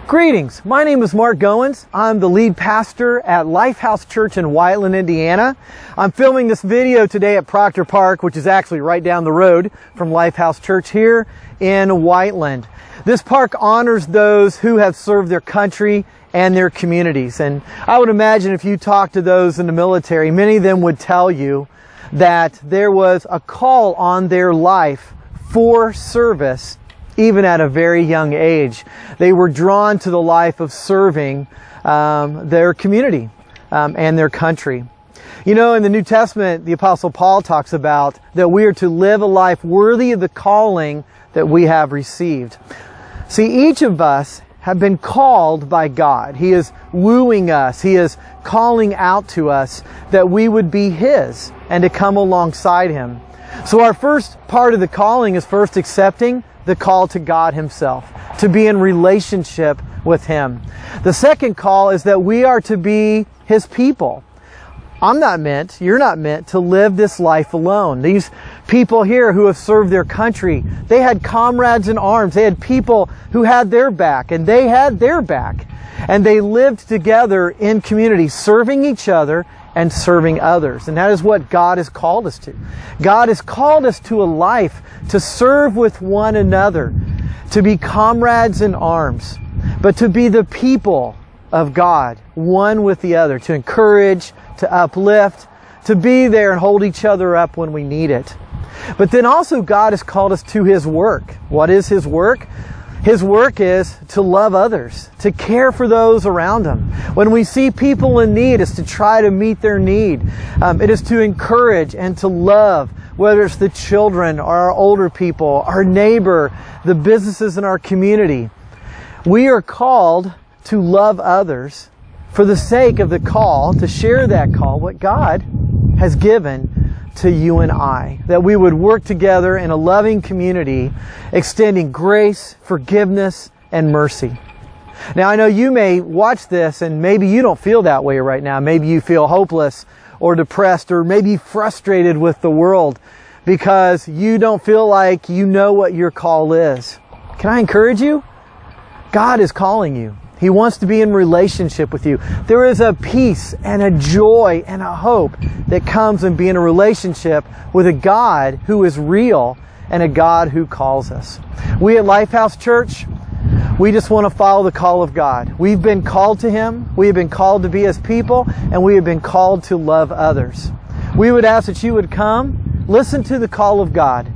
Greetings, my name is Mark Goins. I'm the lead pastor at Lifehouse Church in Whiteland, Indiana. I'm filming this video today at Proctor Park, which is actually right down the road from Lifehouse Church here in Whiteland. This park honors those who have served their country and their communities. And I would imagine if you talk to those in the military, many of them would tell you that there was a call on their life for service even at a very young age. They were drawn to the life of serving their community and their country. You know, in the New Testament, the Apostle Paul talks about that we are to live a life worthy of the calling that we have received. See, each of us have been called by God. He is wooing us. He is calling out to us that we would be His and to come alongside Him. So our first part of the calling is first accepting the call to God Himself, to be in relationship with Him. The second call is that we are to be His people. You're not meant to live this life alone. These people here who have served their country, they had comrades in arms. They had people who had their back, and they had their back. And they lived together in community, serving each other and serving others. And that is what God has called us to. God has called us to a life to serve with one another, to be comrades in arms, but to be the people of God, one with the other, to encourage, to uplift, to be there and hold each other up when we need it. But then also God has called us to His work. What is His work? His work is to love others, to care for those around them. When we see people in need, it's to try to meet their need. It is to encourage and to love, whether it's the children or our older people, our neighbor, the businesses in our community. We are called to love others for the sake of the call, to share that call, what God has given to you and I, that we would work together in a loving community, extending grace, forgiveness, and mercy. Now, I know you may watch this and maybe you don't feel that way right now. Maybe you feel hopeless or depressed or maybe frustrated with the world because you don't feel like you know what your call is. Can I encourage you? God is calling you. He wants to be in relationship with you. There is a peace and a joy and a hope that comes in being in a relationship with a God who is real and a God who calls us. We at Lifehouse Church, we just want to follow the call of God. We've been called to Him. We have been called to be His people, and we have been called to love others. We would ask that you would come, listen to the call of God,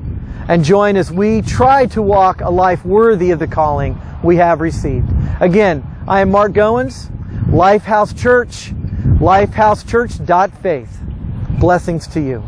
and join as we try to walk a life worthy of the calling we have received. Again, I am Mark Goins, Lifehouse Church, lifehousechurch.faith. Blessings to you.